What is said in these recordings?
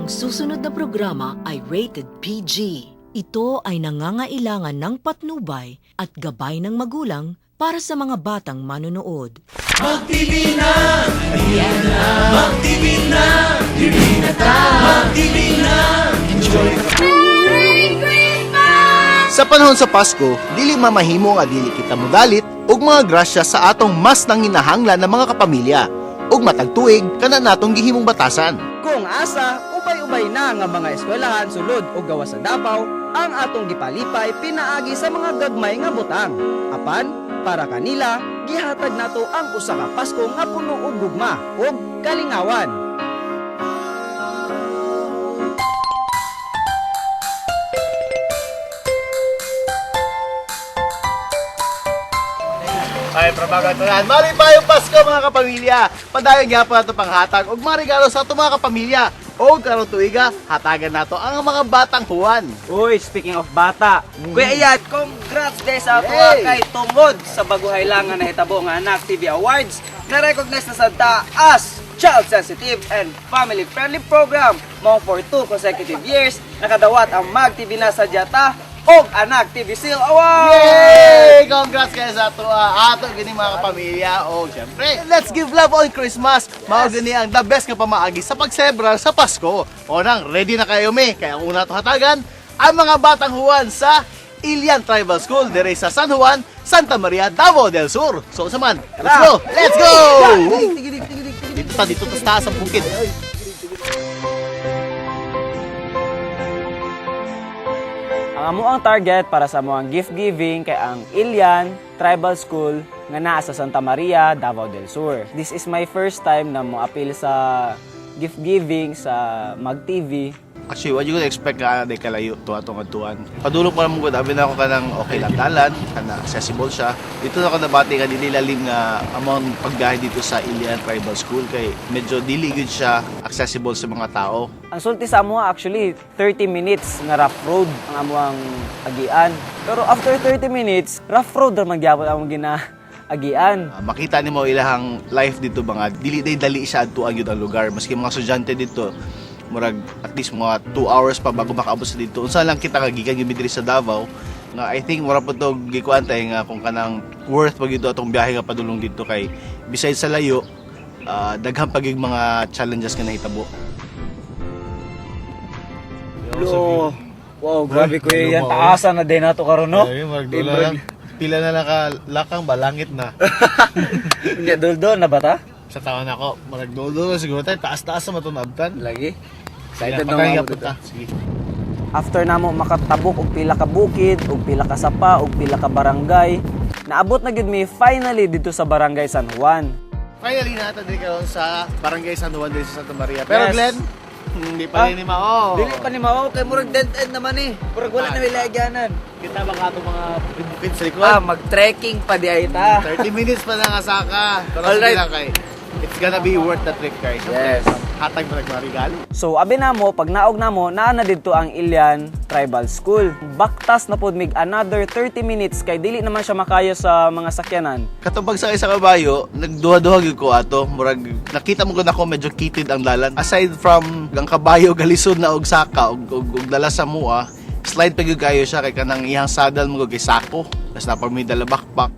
Ang susunod na programa ay rated PG. Ito ay nangangailangan ng patnubay at gabay ng magulang para sa mga batang manonood. Mag-TV na, ayan na. Mag-TV na, hindi na ta. Mag-TV na, enjoy na. Sa panahon sa Pasko, dili mamahimo nga dili kita modalit og mga grasya sa atong mas nanginahanglan na mga kapamilya ug matag tuig kana natong gihimong batasan. Kung asa, ubay-ubay na nga mga eskwelahan sulod o gawa sa Davao, ang atong gipalipay pinaagi sa mga gagmay nga butang. Apan, para kanila, gihatag nato ang usa ka Pasko nga puno og gugma ug kalingawan. Ay, prabagatunan. Mali pa yung Pasko mga kapamilya. Padayon gyapon nato panghatag og mga regalo sa ato mga kapamilya. O karong tuiga, hatagan nato ang mga batang huwan. Uy, speaking of bata, Kuya Iyad, congrats guys sa ato Yay! kay tungod sa baguhay lang nga nahitabo nga Anak TV Awards na recognize na sa as child sensitive and family friendly program mo for 2 consecutive years nakadawat ang Mag TV na sa Jata og Anak TV Seal Award. Yay! Congrats kayo sa ato gini mga kapamilya. O syempre, let's give love on Christmas. Mao gini ang the best nga pamaagi sa pagselebrar sa Pasko. O nang ready na kayo me, kaya una to hatagan ang mga batang huwan sa Ilian Tribal School dire sa San Juan, Santa Maria, Davao del Sur. So saman, let's go! Let's go! Dito sa taas ang bukid. Ang amo ang target para sa mga gift giving kay ang Ilian Tribal School nga naa sa Santa Maria, Davao del Sur. This is my first time na mo appeal sa gift giving sa Mag TV. Actually, what you could expect nga na kalayo to atong adtuan. Padulong pa naman ko, abi na ako kanang okay lang dalan, kana accessible siya. Dito na ako nabati nga dili lalim nga among paggahi dito sa Ilian Tribal School kay medyo dili gud siya accessible sa mga tao. Ang sulti sa amo actually 30 minutes nga rough road ang amo ang agian. Pero after 30 minutes, rough road ra man gyapon ang agian. Makita nimo ilahang life dito mga dili day dali siya adtuan gyud ang lugar maski mga estudyante dito murag at least mga 2 hours pa bago makaabot sa dito. Unsa lang kita kagikan gyud diri sa Davao nga I think mura po to gikuan tay nga kung kanang worth pag ito atong biyahe nga padulong dito kay besides sa layo daghan pag yung mga challenges nga nahitabo. Lo. Wow, grabe ko yan. Taasan na din nato karon no. Ay, magdula lang. Pila na lakang balangit na. Hindi duldo na ba ta? Sa taon ako, maragdolo siguro tayo, taas-taas sa matunabtan. Lagi. Excited na na ako punta. Sige. After namo makatabok og pila ka bukid, og pila ka sapa, og pila ka barangay, naabot na gid mi finally dito sa Barangay San Juan. Finally natin din karon sa Barangay San Juan dito sa Santa Maria. Pero Yes. Glenn, hindi pa rin ni Mao. Dili pa ni mao kay murag dead end naman eh. Murag wala na wilagyanan. Kita ba nga itong mga bukid sa likod? mag-trekking pa di ay ta. 30 minutes pa na nga saka. Pero Alright. sige lang kay. It's gonna be worth the trip guys. Yes. Hatag mo nagmarigalo. So abi namo pag naog namo naa na didto ang Ilian Tribal School. Baktas na pod mig another 30 minutes kay dili naman siya makayo sa mga sakyanan. Katong pagsakay sa kabayo, nagduha-duha gyud ko ato. Murag nakita mo gud ako medyo kitid ang dalan. Aside from ang kabayo galisod na og saka og dala sa mua, slide pa gyud kayo siya kay kanang iyang saddle mo kay sako. Tas na pa may dala backpack.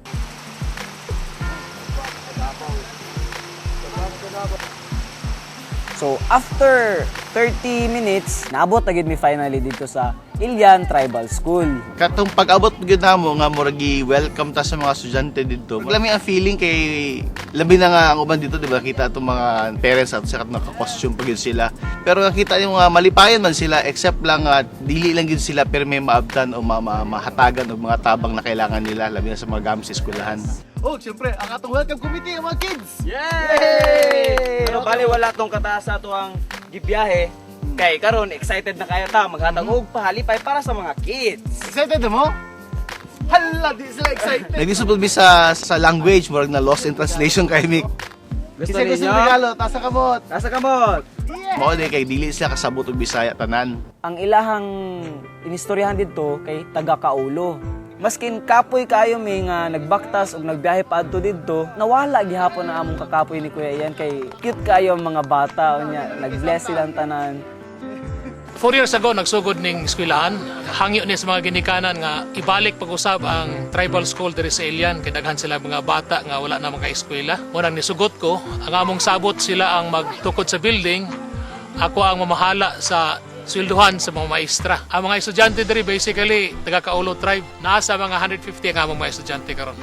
So after 30 minutes, naabot na gid mi finally dito sa Ilian Tribal School. Katong pag-abot gyud namo nga murag welcome ta sa mga estudyante dito. Lami ang feeling kay labi na nga ang uban dito, di ba? Kita atong mga parents at sa naka-costume pa gyud sila. Pero nakita yung malipayan man sila except lang dili lang gyud sila pero may maabtan o mahatagan og mga tabang na kailangan nila labi na sa mga gamit sa eskwelahan. Oh, siyempre, ang atong welcome committee ang mga kids. Yay! Pero bali wala tong kataas sa ang gibiyahe. Kay karon excited na kayo ta maghatag og pahalipay para sa mga kids. Excited na mo? Hala, di sila excited. Nagdisupod mi sa language, murag na lost in translation kay Mick. Gusto Kasi gusto ninyo? regalo, tasa kamot. Nasa kamot. Mao di kay dili sila kasabot og Bisaya tanan. Ang ilahang inistoryahan dito kay taga Kaulo. Maskin kapoy kayo may nga nagbaktas ug nagbiyahe pa adto didto, nawala gihapon ang among kakapoy ni Kuya Ian kay cute kayo ang mga bata unya, nag-bless silang tanan. 4 years ago, nagsugod ning eskwelahan. Hangyo ni sa mga ginikanan nga ibalik pag-usab ang tribal school diri sa Ilian. Kaya daghan sila mga bata nga wala na mga eskwela. Unang nisugot ko, ang among sabot sila ang magtukod sa building. Ako ang mamahala sa swelduhan sa mga maestra. Ang mga estudyante diri basically taga-Kaulo tribe. Nasa mga 150 ang among mga estudyante karon.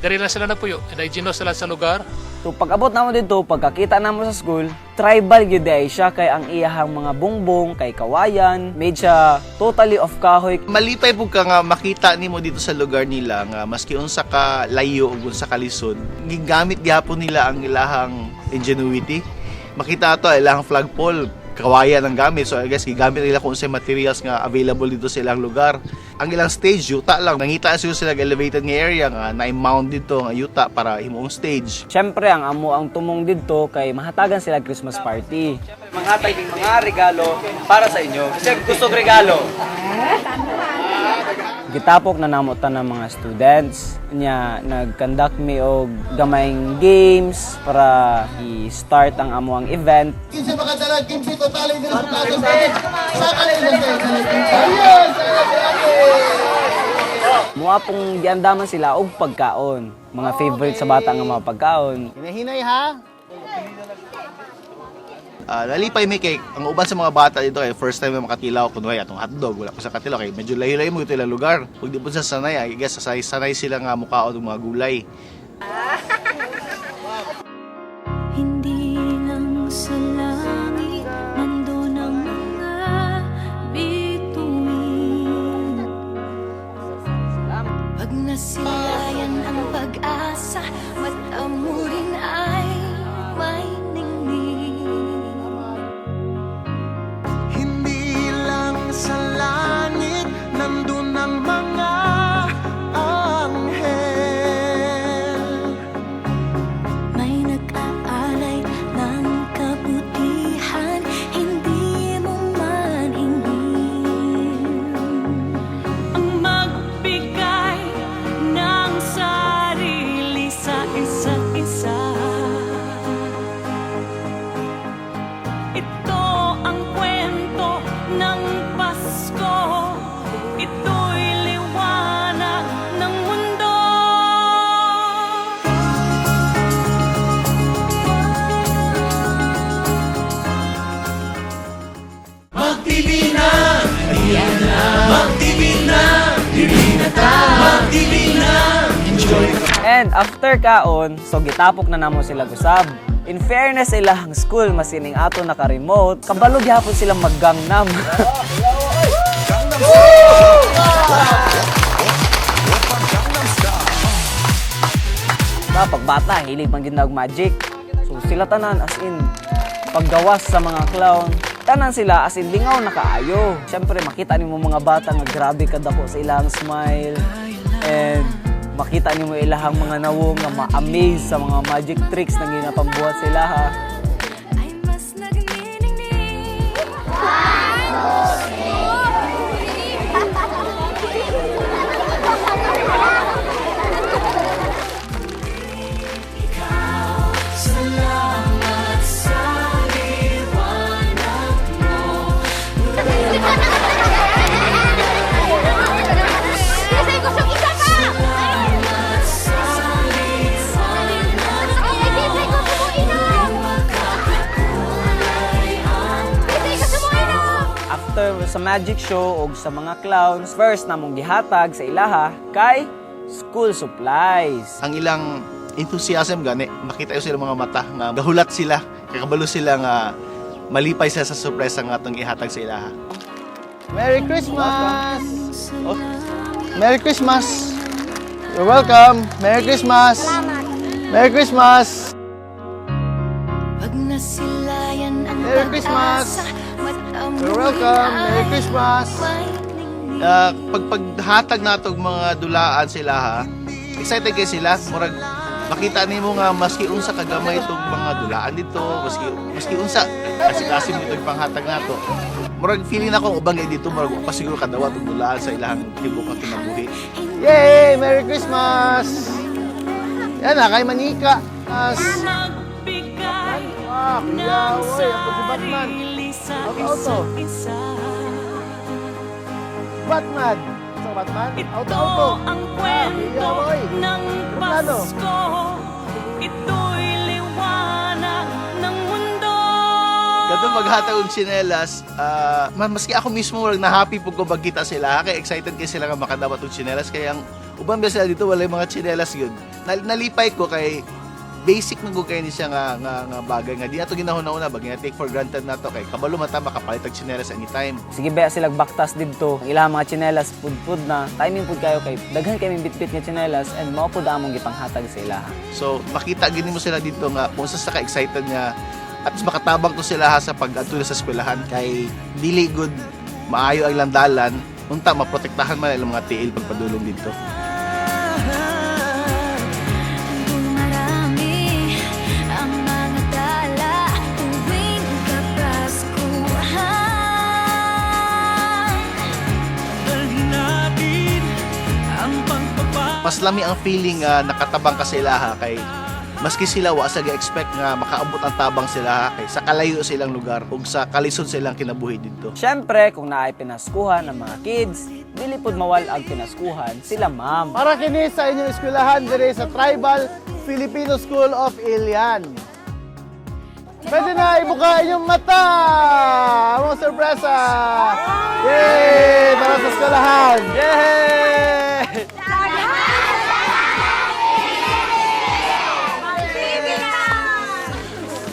Diri na sila napuyo. Indigenous sila sa lugar. So pag-abot namo dito, pagkakita namo sa school, tribal gyud ay siya kay ang iyahang mga bongbong kay kawayan, made siya totally of kahoy. Malipay po ka nga makita nimo dito sa lugar nila nga maski unsa ka layo ug unsa ka lisod, gigamit gyapon nila ang ilahang ingenuity. Makita ato ilahang flagpole, kawayan ang gamit. So I guess gigamit nila kung unsay materials nga available dito sa ilang lugar. Ang ilang stage yuta lang. Nangita sila elevated nga area nga na-mount dito nga yuta para himong stage. Siyempre ang amo ang tumong didto kay mahatagan sila Christmas party. Manghatag ning mga regalo para sa inyo. Kasi gusto regalo. Gitapok na namutan ng mga students nya nag-conduct mi og gamayng games para i-start ang amo ang event. Kinsa makadalag, kinsa totalin dito sa pasok natin. Sa kanila Mua pong giandaman sila og pagkaon. Mga favorite sa bata nga mga pagkaon. Hinahinay ha. Nalipay may cake. Ang uban sa mga bata dito kay first time na makatilaw kunway atong hotdog wala pa sa katilaw kay medyo layo-layo mo ito ilang lugar. Pag di po sa sanay, I guess sanay sila nga mukhaon ng mga gulay. Hindi lang sa langit nandun ang mga bituin. Pag nasilayan ang pag-asa, mata mo rin ay may ningning. Hindi lang sa langit nandun ang mga anghel. May nag-aalay ng kabutihan, hindi mo man hingin. Ang magbigay ng sarili sa isa't isa. Ito ang kwento ng Pasko. Ito'y liwanag ng mundo. Mag-TV na, ayan na. Mag-TV na, dili na ta. Mag-TV na, enjoy. And after kaon, so gitapok na namo sila gusab. In fairness sa ilahang school, masining ato naka-remote, kabalo gyapon sila mag-gangnam. Pagbata, hilig man ginag magic. So sila tanan as in paggawas sa mga clown. Tanan sila as in lingaw na kaayo. Siyempre makita nimo mga bata nga grabe kadako sa ilang smile. And makita nimo ilahang mga nawong nga ma-amaze sa mga magic tricks na ginapambuhat sila ha. Ay mas nagniningning. Salamat sa liwanag mo. Kasi gusto isa pa! Salamat sa liwanag mo. Kasi gusto mo inom! Kasi gusto mo inom! After sa magic show o sa mga clowns, first namong gihatag sa ilaha kay school supplies. Ang ilang enthusiasm gani, makita yo sila mga mata nga gahulat sila, kakabalo sila nga malipay sila sa surpresa nga atong ihatag sa ilaha. Merry Christmas! Oh, Merry Christmas! You're welcome! Merry Christmas! Merry Christmas! Pag nasilayan ang Merry Christmas! You're welcome! Merry Christmas! Paghatag natog mga dulaan sila ha, excited kayo sila, murag makita nimo nga maski unsa kagamay itong mga dulaan dito, maski unsa kasi mo itong panghatag nato. Murag feeling ako ubang dito, murag pa siguro kadawa itong dulaan sa ilang tibok na kinabuhi. Yay! Merry Christmas! Yan na, kay Manika. magbigay Wow, ng kuya, oy, ako si Batman. sarili sa Auto. isa't isa. Batman. So, Batman, Ito ang kwento ng Pasko. Ito'y liwanag ng mundo. Katong maghatag og tsinelas, maski ako mismo wala na happy pug ko magkita sila, kay excited kay sila nga makadawat og tsinelas kay ang uban ba sila dito wala yung mga tsinelas gyud. Nalipay ko kay basic na gugay ni siya nga bagay nga di ato ginahuna-una bagay nga take for granted nato kay kabalo mata makapalit og tsinelas anytime. Sige ba sila baktas didto. Ang ilang mga tsinelas pud na timing pud kayo kay daghan kami bitbit nga tsinelas and mao pud among gipanghatag sa ilaha. So makita gini mo sila dito nga kung sa ka excited nga at makatabang to sila ha sa pag-adto sa eskwelahan kay dili good maayo ang landalan unta maprotektahan man ang mga tiil pagpadulong dito. Kung marami ang mga tala tuwing Kapaskuhan. Dalhin natin ang Mas lami ang feeling nakatabang ka sa ilaha kay maski sila wa sa ga-expect nga makaabot ang tabang sila kay sa kalayo silang lugar ug sa kalisod silang kinabuhi dito. Syempre, kung naay pinaskuhan ng mga kids, dili pud mawal ang pinaskuhan sila ma'am. para kini sa inyong eskwelahan dire sa Tribal Filipino School of Ilian. Pwede na ibuka inyong mata! Among sorpresa! Yay! Para sa eskwelahan! Yay!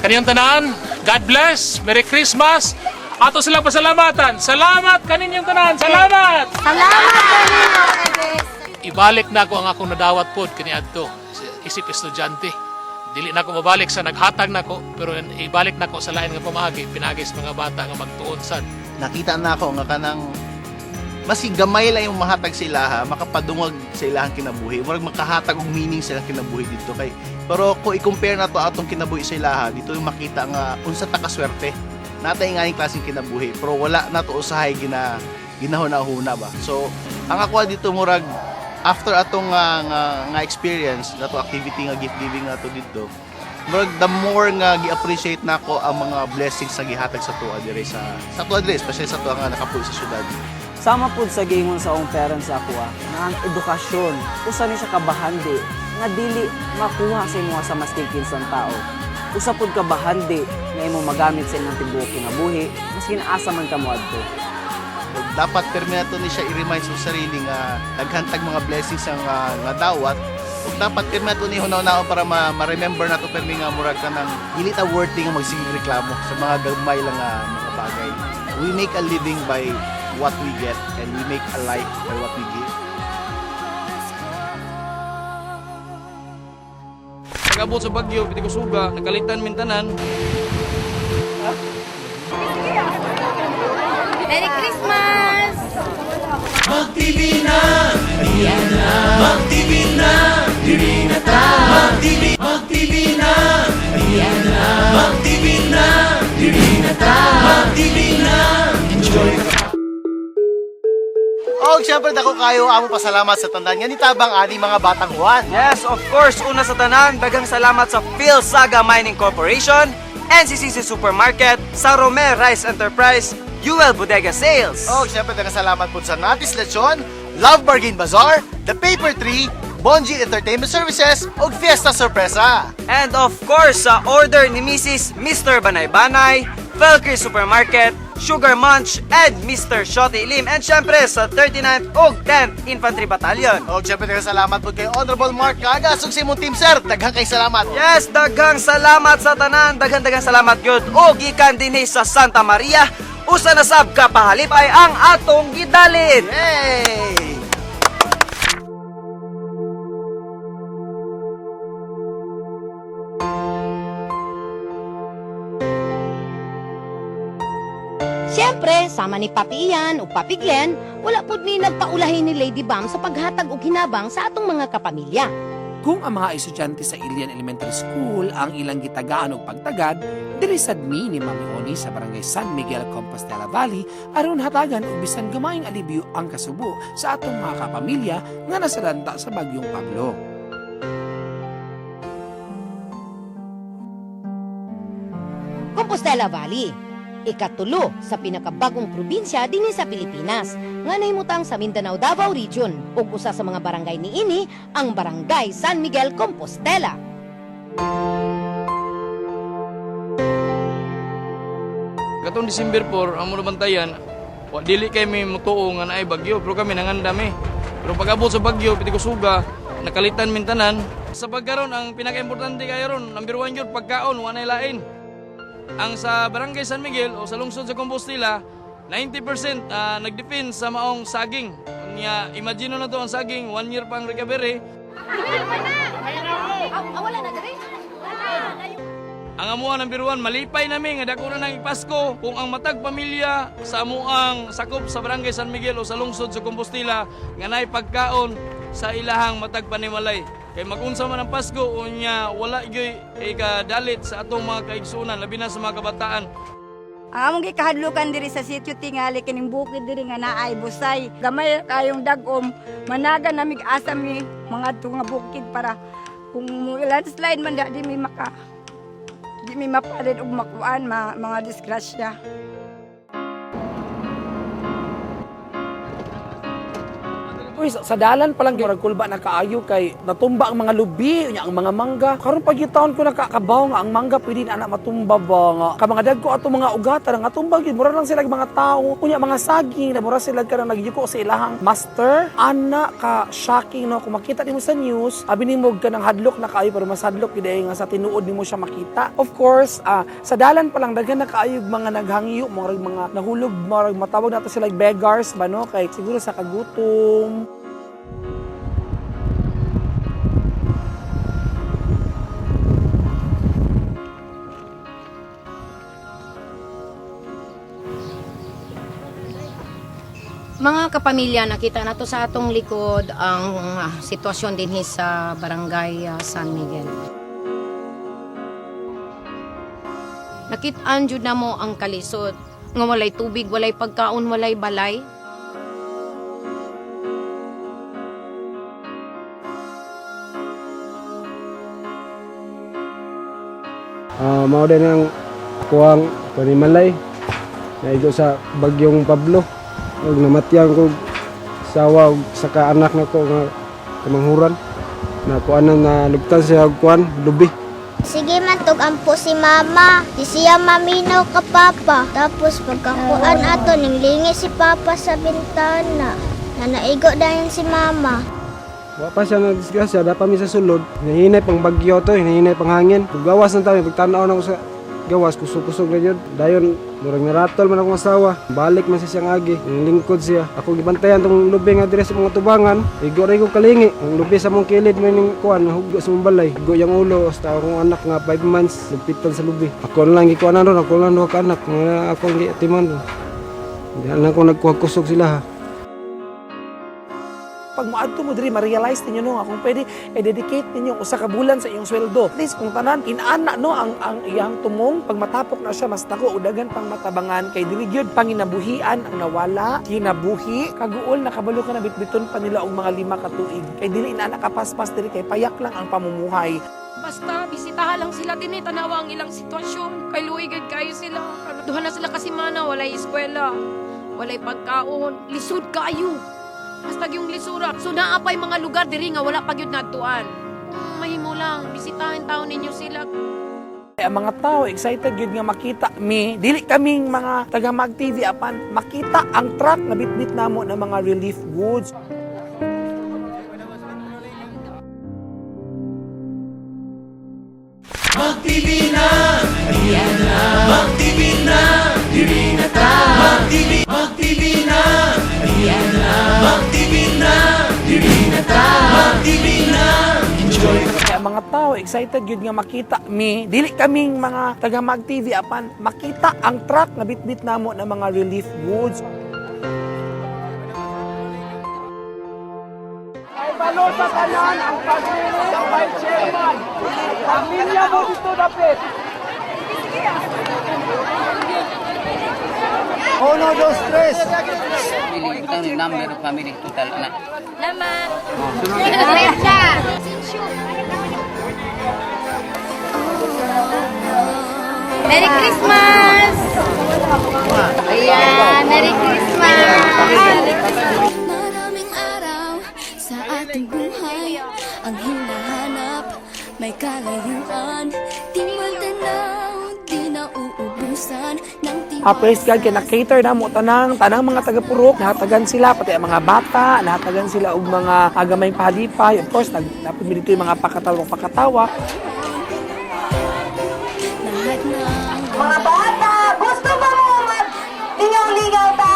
Kaniyang tanan, God bless, Merry Christmas, ato silang pasalamatan. Salamat kaninyong tanan, salamat! Ibalik na ako ang akong nadawat pod kaniadto isip estudyante. Dili na ako mabalik sa naghatag na ko, pero ibalik na ko sa lain nga pamagi, pinagi sa mga bata nga magtuon sad. Nakita na ako nga kanang maski gamay lang yung mahatag sila ha, makapadungag sa ilahang kinabuhi. Murag makahatag og meaning sa ilang kinabuhi dito kay. Pero kung i-compare na to atong kinabuhi sa ilaha, dito yung makita nga unsa ta kaswerte. Natay nga yung klaseng kinabuhi, pero wala na to usahay ginahuna-huna ba. So, ang ako dito murag after atong nga experience, nato activity nga gift giving nato dito. Murag the more nga gi-appreciate nako ang mga blessings nga gihatag sa tuwa dire sa tuwa dire, especially sa tuwa nga nakapuy sa syudad. Sama pud sa giingon sa akong parents ako nga ang edukasyon usa ni siya kabahandi nga dili makuha sa imong sa maski kinsang tao. Usa pud kabahandi nga imong magamit sa imong tibuok kinabuhi maski asa man ka moadto. Dapat perminato ni siya i-remind sa sarili nga naghantag mga blessings ang nga dawat. Ug dapat perminato ni hunaw-hunaw para ma-remember nato permi nga murag ka nang dili ta worthy nga magsigig reklamo sa mga gagmay lang nga mga bagay. We make a living by what we get and we make a life by what we give. Nag-abot sa Bagyo, piti ko suga, nakalitan mintanan. Merry Christmas! Mag-TV na, ayan na. Mag-TV na, diri na ta. Mag-TV na, ayan na. Mag-TV na, diri na ta. Mag-TV na, enjoy ka. Oh, syempre dako kayo amo pasalamat sa tandaan nga nitabang ani mga batang Juan. Yes, of course, una sa tanan, daghang salamat sa Phil Saga Mining Corporation, NCCC Supermarket, San Romer Rice Enterprise, UL Bodega Sales. Oh, syempre daghang salamat po sa Natis Lechon, Love Bargain Bazaar, The Paper Tree, Bonji Entertainment Services, ug Fiesta Sorpresa. And of course, sa order ni Mrs. Mr. Banay Banay, Valkyrie Supermarket, Sugar Munch, and Mr. Shotty Lim. And syempre sa 39th ug 10th Infantry Battalion. Oh, syempre daghang salamat po kay Honorable Mark Cagas ug sa imong team sir. Daghang kay salamat. Yes, daghang salamat sa tanan, daghang salamat gyud. Og gikan dinhi sa Santa Maria, usa na sab ka pahalipay ang atong gidalin. Yay! Siyempre, sama ni Papi Ian o Papi Glenn, wala pud ni nagpaulahin ni Lady Bam sa paghatag og hinabang sa atong mga kapamilya. Kung ang mga estudyante sa Ilian Elementary School ang ilang gitagaan o pagtagad, diri sadmi ni Mami Oni sa Barangay San Miguel, Compostela Valley, aron hatagan og bisan gamayng alibyo ang kasubo sa atong mga kapamilya nga nasalanta sa Bagyong Pablo. Compostela Valley. Ikatulo sa pinakabagong probinsya dinhi sa Pilipinas, nga nahimutang sa Mindanao Davao Region, ug usa sa mga barangay niini ang Barangay San Miguel, Compostela. Katong December 4, ang mga bantayan, dili kami mutuo nga naay bagyo, pero kami nangandami. Pero pag-abot sa bagyo, piti ko suga, nakalitan mintanan. Sa pagkaroon, ang pinaka-importante kayo ron, number 1 yun, pagkaon, wanay lain. Ang sa Barangay San Miguel o sa lungsod sa Compostela, 90% nag-defend sa maong saging. Imagine na to ang saging, 1 year pang recovery. Wala na diri. Ang amuang number 1, malipay namin nga dako na nang Pasko kung ang matag pamilya sa amuang sakop sa Barangay San Miguel o sa lungsod sa Compostela nga naay pagkaon sa ilahang matag panimalay. Kay magunsa man ang Pasko unya wala gyud ikadalit sa atong mga kaigsunan labi na sa mga kabataan. Ang among gikahadlukan diri sa sitio tingali kining bukid diri nga naay busay. Gamay kayong dagom, managa namig asa mi mga tunga bukid para kung landslide man di mi mapalit og makuan mga disgrasya. Uy, sa dalan pa lang murag kulba na kaayo kay natumba ang mga lubi, unya ang mga mangga. Karon pag taon ko nakakabaw nga ang mangga pwede na anak matumba ba nga. Ka mga dagko ato mga ugatan nga tumba gyud mura lang sila mga tao. Unya mga saging na mura sila ka nagyuko sa ilahang master. Ana ka shocking no kung makita nimo sa news, abi nimo ka ng hadlok na kaayo pero mas hadlok gid nga sa tinuod nimo siya makita. Of course, sa dalan pa lang daghan na kaayo mga naghangyo, mga nahulog, matawag nato sila beggars ba no kay siguro sa kagutom. Mga kapamilya, nakita na to sa atong likod ang sitwasyon din sa Barangay San Miguel. Nakitaan jud na mo ang kalisod. Nga walay tubig, walay pagkaon, walay balay. Mao din ang kuwang panimalay na ito sa bagyong Pablo. Og namatyan ko sawa og saka anak nako nga kamanghuran na kuanan na lugtan siya og kuan lubi. Sige man tug ampo si mama, di siya maminaw ka papa. Tapos pagkakuan ato ning lingi si papa sa bintana. Na naigo dayon si mama. Wa pa siya nagdisgrasya, dapat mi sa sulod. Hinahinay pang bagyo to, hinahinay pang hangin. Gawas na tayo, pagtanaw na ko sa gawas, kusog-kusog na yun. Dayon, murag naratol man akong asawa. Balik man siya siyang agi, yung lingkod siya. Ako gibantayan tong lubi nga dire sa mga tubangan. Igo-ray ko kalingi. Ang lubi sa mong kilid mo yung kuan, hugo sa mong balay. Hugo yung ulo, hasta akong anak nga 5 months, nagpitan sa lubi. Ako lang gikuanan ron, ako lang duha ka anak. Ako ang giatiman ron. Hindi lang ako nagkuha-kusog sila ha. Pag maadto mo diri ma-realize ninyo no kung pwede i-dedicate ninyo usa ka bulan sa iyong sweldo. At least kung tanan inana no ang iyang tumong pag matapok na siya mas dako udagan pang matabangan kay dili gyud panginabuhian ang nawala, kinabuhi, kaguol nakabalo ka na bitbiton pa nila og mga 5 ka tuig. Kay dili inana ka paspas diri kay payak lang ang pamumuhay. Basta bisitahan lang sila din tanawa ang ilang sitwasyon. Kay luigid kayo sila. Duha na sila kasi mana walay eskwela, walay pagkaon, lisod kayo. Basta yung lisura. So naapay mga lugar diri nga wala pagyud nadtuan. Mahimo lang bisitahin taon ninyo sila. Ang mga tao excited gyud nga makita mi dili kaming mga taga Mag TV apan makita ang truck nga bitbit namo ng mga relief goods. Mag-TV na, ayan na. Mag-TV na, diri na ta. Mag-TV na, ayan na. Mag-TV na, diri na ta. Mag-TV na, enjoy. Kaya mga tao excited gyud nga makita mi dili kaming mga taga Mag TV apan makita ang truck nga bitbit namo ng mga relief goods. Ay balo sa tanan ang pagdili sa Vice Chairman. Pamilya mo dito dapit. 1, 2, 3. Ito yung number of family total na. Naman. Merry Christmas! Ayan, Merry Christmas! Maraming araw sa ating buhay ang hinahanap, may kalayuan, di magtanaw, di nauubusan ng Praise God, kaya na-cater na mo tanang mga taga-purok, nahatagan sila, pati ang mga bata, nahatagan sila og mga agamay pahalipay. Of course, napimili dito yung mga pakatawa. Mga bata, gusto ba mo mag-lingaw-lingaw ta?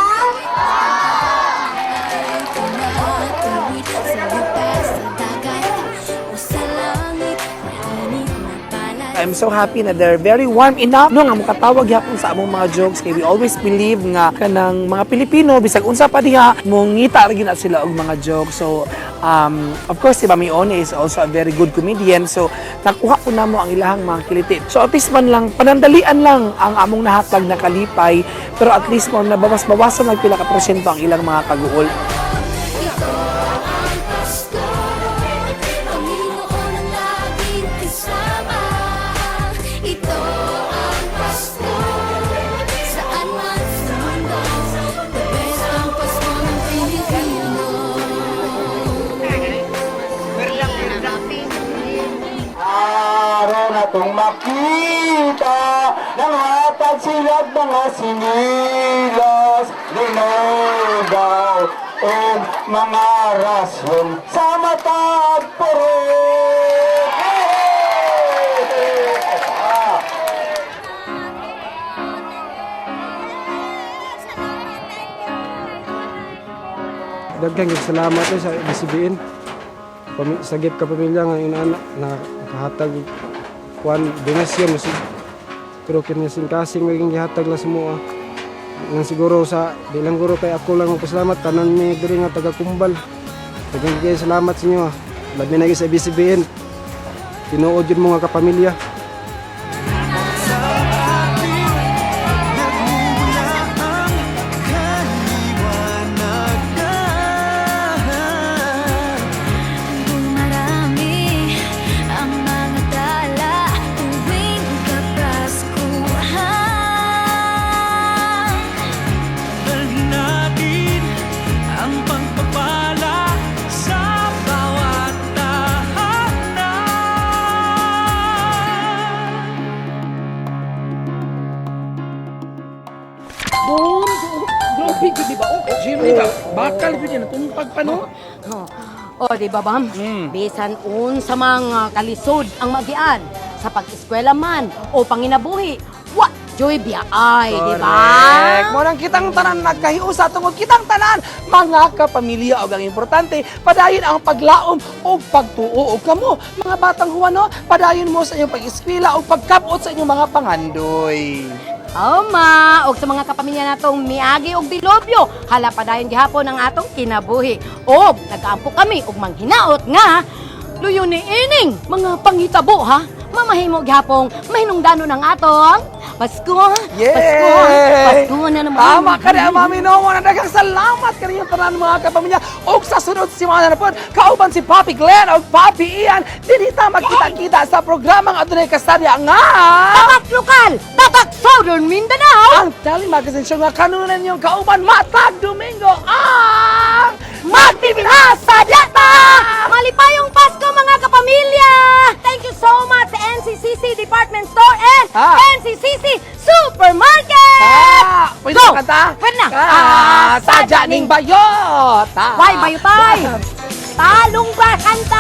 I'm so happy na they're very warm enough no nga makatawag yapon sa among mga jokes kay we always believe nga kanang mga Pilipino bisag unsa pa diha mongita ra gyud sila og mga jokes. So of course si Mami One is also a very good comedian, so nakuha po namo ang ilahang mga kiliti. So at least man lang panandalian lang ang among nahatag na kalipay, pero at least mo nabawas-bawasan ng pila ka porsyento ang ilang mga kaguol. Araw na itong makita ng hatag sila't mga sinilas, linugaw o mga rasyon sa matag purok. Daghang salamat sa BCBN. Sagip ka pamilya nga inaanak na nakahatag kuan donasyon pero kinasing kasing maging gihatag lang semua. Nang siguro sa di lang guro kay ako lang pasalamat tanan mi diri nga taga Kumbal. Daghang kay salamat sa inyo. Labi na sa BCBN. Tinuod yun mga kapamilya. Di ba? Jim, di ba? Bakal ko dyan, natumpag pa, no? O, di ba, Bam? Bisan sa mga kalisod ang magian sa pag-eskwela man o panginabuhi. Wa, joy biyaay, di ba? Correct. Mo nang kitang tanan nagkahiusa tungod kitang tanan mga kapamilya og ang importante padayon ang paglaom o pagtuo og kamo mga batang huwano padayon mo sa inyong pag-eskwela o pagkabot sa inyong mga pangandoy. Oma, og sa mga kapamilya natong miagi og bilobyo, hala padayon gihapon ang atong kinabuhi. Og nagaampo kami og manghinaot nga luyo ni ining mga panghitabo ha. Mamahimo gihapon mahinungdanon ang atong Pasko. Pasko na naman. Tama ka rin, Mami Nomo. Daghang salamat ka rin yung tanan mga kapamilya. O sa sunod si mga nanapod, kauban si Papi Glenn o Papi Ian. Dinita magkita-kita sa programang Adunay Kasarya nga Tatak Lokal, Tatak Southern Mindanao. Ang Telemagazine Show nga kanunan yung kauban matag Domingo ang Magpipinasa Diata! Malipayong Pasko mga kapamilya! Thank you so much sa NCCC Department Store and NCCC Supermarket! Pwede na kanta? Pwede na! Sadya ning bayot! Why bayotay? Talong ba kanta?